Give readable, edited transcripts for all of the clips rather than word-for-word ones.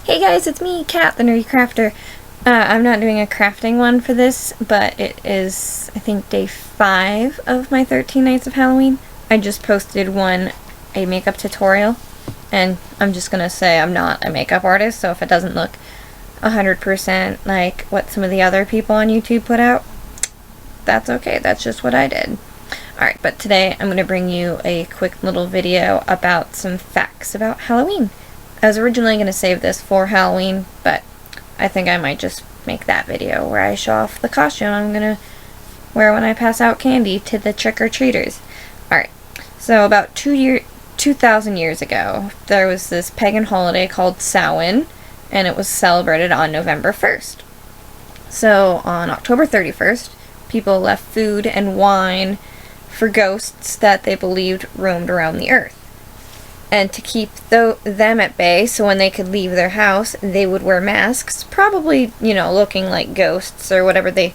Hey guys, it's me, Kat, the Nerdy Crafter. I'm not doing a crafting one for this, but it is, I think, day 5 of my 13 Nights of Halloween. I just posted a makeup tutorial, and I'm just gonna say I'm not a makeup artist, so if it doesn't look 100% like what some of the other people on YouTube put out, that's okay, that's just what I did. Alright, but today I'm going to bring you a quick little video about some facts about Halloween. I was originally going to save this for Halloween, but I think I might just make that video where I show off the costume I'm going to wear when I pass out candy to the trick-or-treaters. Alright, so about 2,000 years ago, there was this pagan holiday called Samhain, and it was celebrated on November 1st. So on October 31st, people left food and wine for ghosts that they believed roamed around the earth. And to keep them at bay, so when they could leave their house, they would wear masks, probably, looking like ghosts or whatever they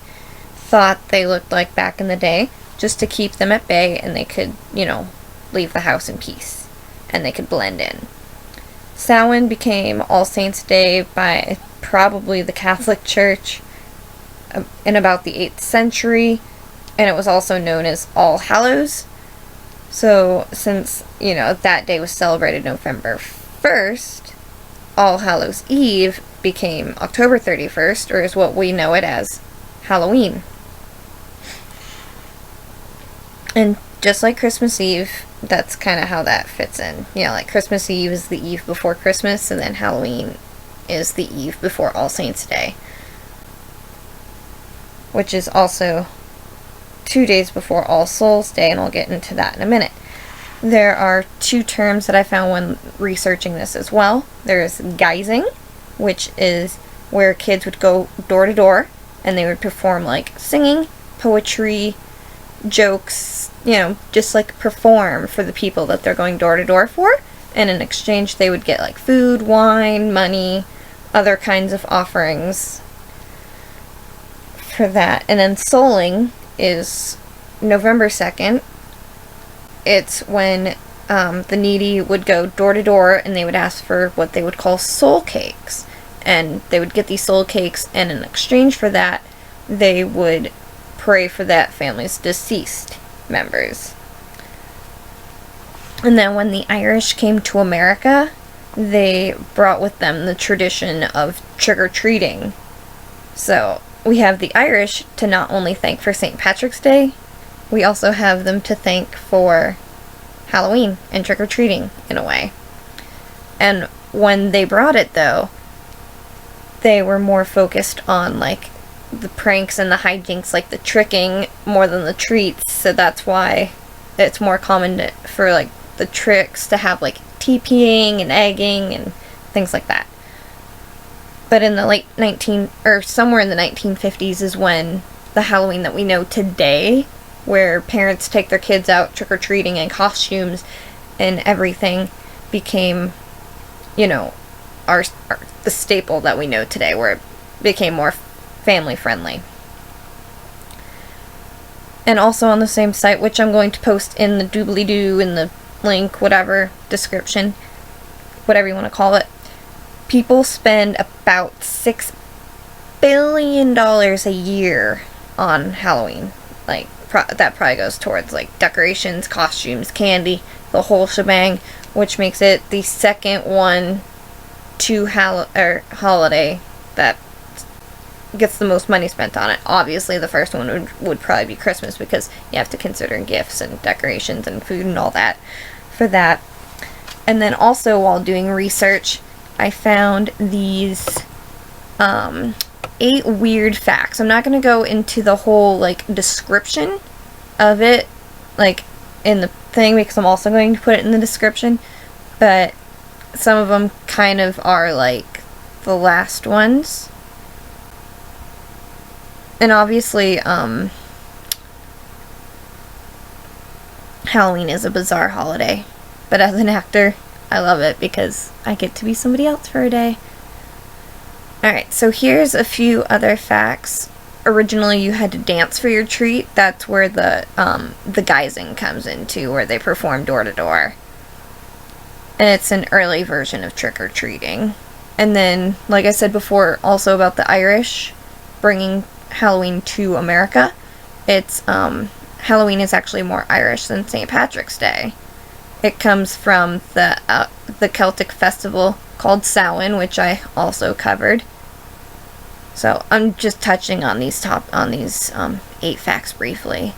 thought they looked like back in the day, just to keep them at bay and they could, leave the house in peace. And they could blend in. Samhain became All Saints' Day by probably the Catholic Church in about the 8th century, and it was also known as All Hallows. So, since, that day was celebrated November 1st, All Hallows Eve became October 31st, or is what we know it as Halloween. And just like Christmas Eve, that's kind of how that fits in. Like Christmas Eve is the eve before Christmas, and then Halloween is the eve before All Saints' Day, which is also 2 days before All Souls' Day, and I'll get into that in a minute. There are 2 terms that I found when researching this as well. There's guising, which is where kids would go door to door, and they would perform like singing, poetry, jokes, just like perform for the people that they're going door to door for, and in exchange they would get like food, wine, money, other kinds of offerings for that. And then souling is November 2nd. It's when the needy would go door to door and they would ask for what they would call soul cakes. And they would get these soul cakes, and in exchange for that, they would pray for that family's deceased members. And then when the Irish came to America, they brought with them the tradition of trick-or-treating. So we have the Irish to not only thank for St. Patrick's Day, we also have them to thank for Halloween and trick-or-treating, in a way. And when they brought it, though, they were more focused on, like, the pranks and the hijinks, like the tricking, more than the treats. So that's why it's more common for, like, the tricks to have, like, TPing and egging and things like that. But in the somewhere in the 1950s is when the Halloween that we know today, where parents take their kids out trick-or-treating in costumes and everything, became, the staple that we know today, where it became more family-friendly. And also on the same site, which I'm going to post in the doobly-doo, in the link, whatever, description, whatever you want to call it, people spend about $6 billion a year on Halloween. Like, that probably goes towards, like, decorations, costumes, candy, the whole shebang, which makes it the second holiday that gets the most money spent on it. Obviously, the first one would probably be Christmas, because you have to consider gifts and decorations and food and all that for that. And then also, while doing research, I found these 8 weird facts. I'm not going to go into the whole, like, description of it, like, in the thing, because I'm also going to put it in the description, but some of them kind of are, like, the last ones. And obviously, Halloween is a bizarre holiday, but as an actor, I love it because I get to be somebody else for a day. Alright, so here's a few other facts. Originally, you had to dance for your treat. That's where the guising comes into, where they perform door to door. And it's an early version of trick-or-treating. And then, like I said before, also about the Irish bringing Halloween to America. It's, Halloween is actually more Irish than St. Patrick's Day. It comes from the Celtic festival called Samhain, which I also covered. So I'm just touching on these 8 facts briefly.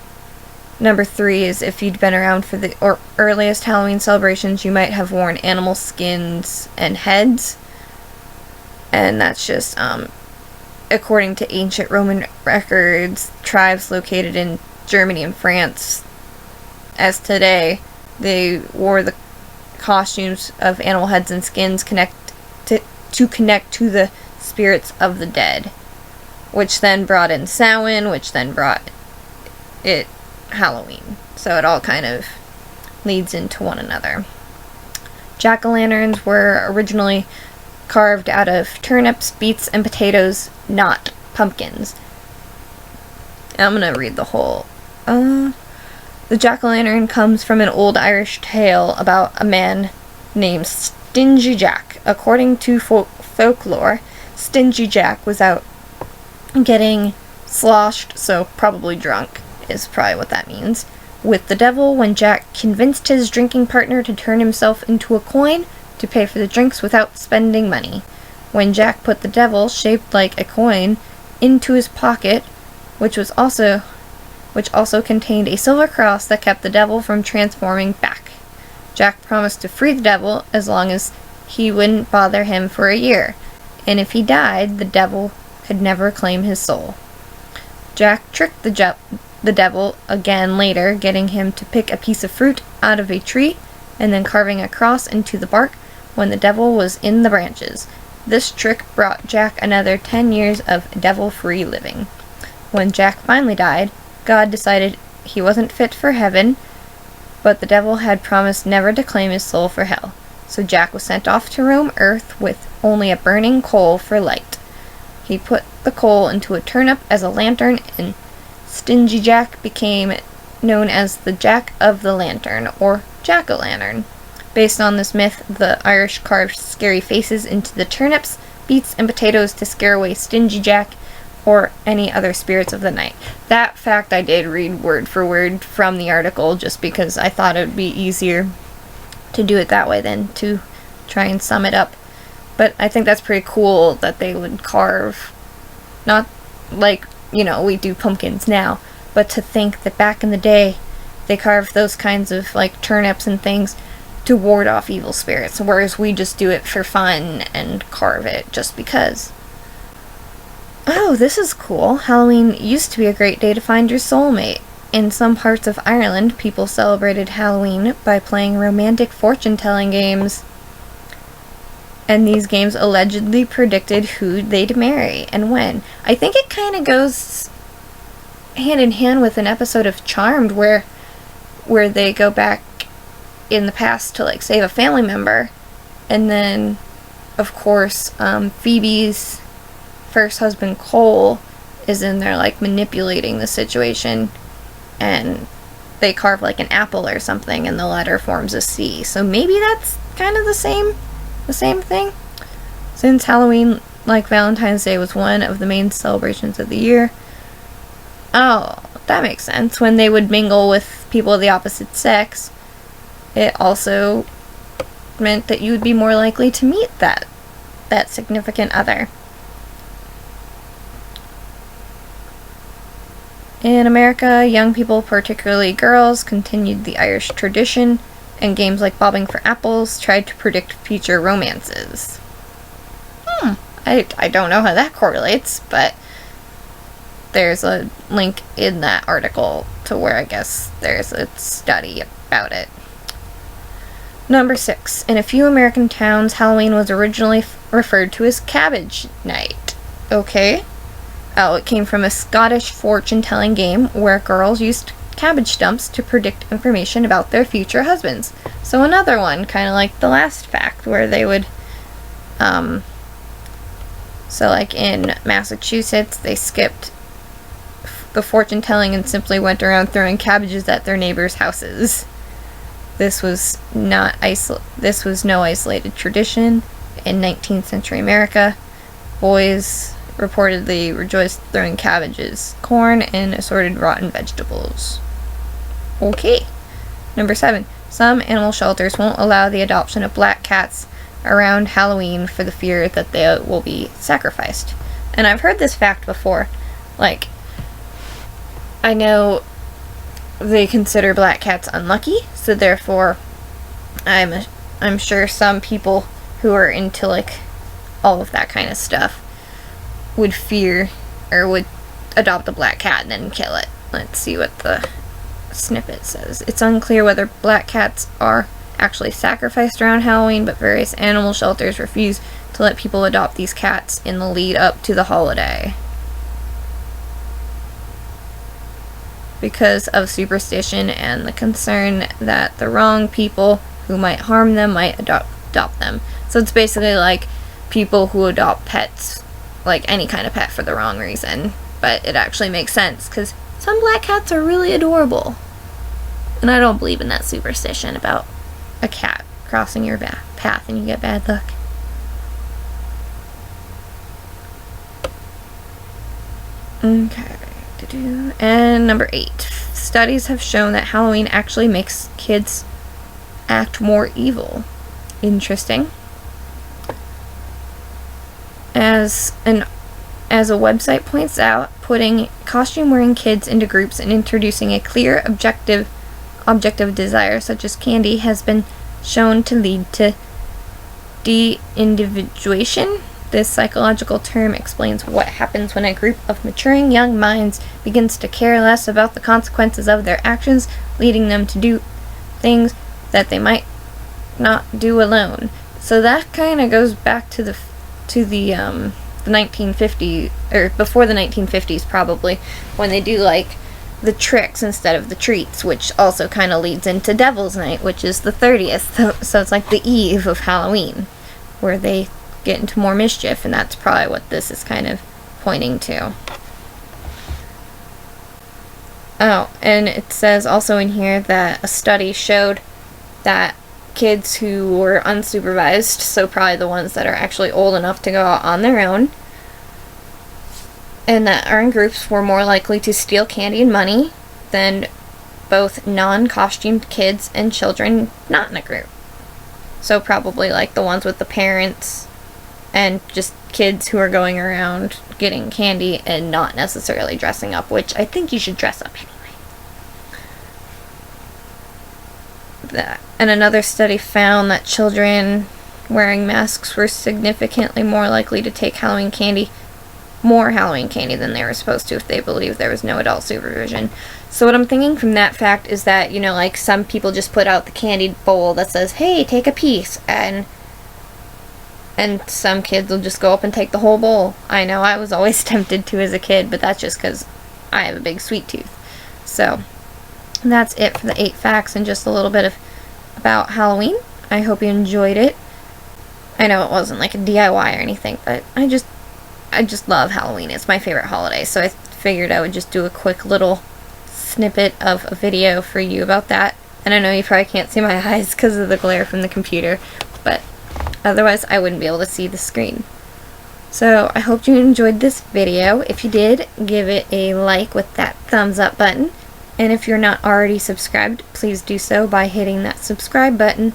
Number 3 is, if you'd been around for the earliest Halloween celebrations, you might have worn animal skins and heads. And that's just, according to ancient Roman records, tribes located in Germany and France, as today, they wore the costumes of animal heads and skins to connect to the spirits of the dead, which then brought in Samhain, which then brought it Halloween. So it all kind of leads into one another. Jack-o'-lanterns were originally carved out of turnips, beets, and potatoes, not pumpkins. I'm gonna read the whole. The jack-o'-lantern comes from an old Irish tale about a man named Stingy Jack. According to folklore, Stingy Jack was out getting sloshed, so probably drunk is probably what that means, with the devil when Jack convinced his drinking partner to turn himself into a coin to pay for the drinks without spending money. When Jack put the devil, shaped like a coin, into his pocket, which also contained a silver cross that kept the devil from transforming back. Jack promised to free the devil as long as he wouldn't bother him for a year, and if he died, the devil could never claim his soul. Jack tricked the devil again later, getting him to pick a piece of fruit out of a tree and then carving a cross into the bark when the devil was in the branches. This trick brought Jack another 10 years of devil-free living. When Jack finally died, God decided he wasn't fit for heaven, but the devil had promised never to claim his soul for hell. So Jack was sent off to roam Earth with only a burning coal for light. He put the coal into a turnip as a lantern, and Stingy Jack became known as the Jack of the Lantern, or Jack-o'-lantern. Based on this myth, the Irish carved scary faces into the turnips, beets, and potatoes to scare away Stingy Jack or any other spirits of the night. That fact I did read word for word from the article, just because I thought it would be easier to do it that way than to try and sum it up. But I think that's pretty cool that they would carve, not like, we do pumpkins now, but to think that back in the day, they carved those kinds of, turnips and things to ward off evil spirits, whereas we just do it for fun and carve it just because. Oh, this is cool. Halloween used to be a great day to find your soulmate. In some parts of Ireland, people celebrated Halloween by playing romantic fortune-telling games. And these games allegedly predicted who they'd marry and when. I think it kind of goes hand in hand with an episode of Charmed where they go back in the past to save a family member, and then of course Phoebe's first husband Cole is in there manipulating the situation, and they carve an apple or something and the letter forms a C. So maybe that's kind of the same thing, since Halloween, like Valentine's Day, was one of the main celebrations of the year. Oh, that makes sense. When they would mingle with people of the opposite sex, it also meant that you would be more likely to meet that significant other. In America, young people, particularly girls, continued the Irish tradition, and games like Bobbing for Apples tried to predict future romances. I don't know how that correlates, but there's a link in that article to where I guess there's a study about it. Number 6. In a few American towns, Halloween was originally referred to as Cabbage Night. Okay. Oh, it came from a Scottish fortune-telling game where girls used cabbage stumps to predict information about their future husbands. So another one, kind of like the last fact, where they would, in Massachusetts, they skipped the fortune-telling and simply went around throwing cabbages at their neighbors' houses. This was no isolated tradition. in 19th century America. Boys reportedly rejoiced throwing cabbages, corn, and assorted rotten vegetables. Okay. Number 7. Some animal shelters won't allow the adoption of black cats around Halloween for the fear that they will be sacrificed. And I've heard this fact before. Like, I know they consider black cats unlucky, so therefore I'm sure some people who are into like all of that kind of stuff would fear or would adopt a black cat and then kill it. Let's see what the snippet says. It's unclear whether black cats are actually sacrificed around Halloween, but various animal shelters refuse to let people adopt these cats in the lead up to the holiday because of superstition and the concern that the wrong people who might harm them might adopt them. So it's basically like people who adopt pets, like any kind of pet, for the wrong reason. But it actually makes sense because some black cats are really adorable. And I don't believe in that superstition about a cat crossing your path and you get bad luck. Okay. And number 8. Studies have shown that Halloween actually makes kids act more evil. Interesting. As a website points out, putting costume-wearing kids into groups and introducing a clear objective desire, such as candy, has been shown to lead to de-individuation. This psychological term explains what happens when a group of maturing young minds begins to care less about the consequences of their actions, leading them to do things that they might not do alone. So that kind of goes back to the 1950s, or before the 1950s probably, when they do like the tricks instead of the treats, which also kind of leads into Devil's Night, which is the 30th. So it's like the eve of Halloween, where they get into more mischief, and that's probably what this is kind of pointing to. Oh, and it says also in here that a study showed that kids who were unsupervised, so probably the ones that are actually old enough to go out on their own, and that are in groups, were more likely to steal candy and money than both non-costumed kids and children not in a group. So probably like the ones with the parents and just kids who are going around getting candy and not necessarily dressing up, which I think you should dress up anyway. And another study found that children wearing masks were significantly more likely to take more Halloween candy than they were supposed to if they believed there was no adult supervision. So what I'm thinking from that fact is that, you know, like some people just put out the candy bowl that says, hey, take a piece, and some kids will just go up and take the whole bowl. I know I was always tempted to as a kid, but that's just because I have a big sweet tooth. So that's it for the 8 facts and just a little bit about Halloween. I hope you enjoyed it. I know it wasn't like a DIY or anything, but I just love Halloween. It's my favorite holiday, so I figured I would just do a quick little snippet of a video for you about that. And I know you probably can't see my eyes because of the glare from the computer, but otherwise I wouldn't be able to see the screen. So I hope you enjoyed this video. If you did, give it a like with that thumbs up button. And if you're not already subscribed, please do so by hitting that subscribe button.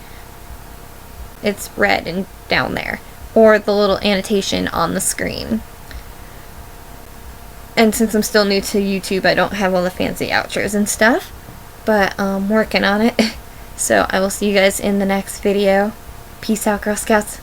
It's red and down there, or the little annotation on the screen. And since I'm still new to YouTube, I don't have all the fancy outros and stuff, but I'm working on it. So I will see you guys in the next video. Peace out, Girl Scouts.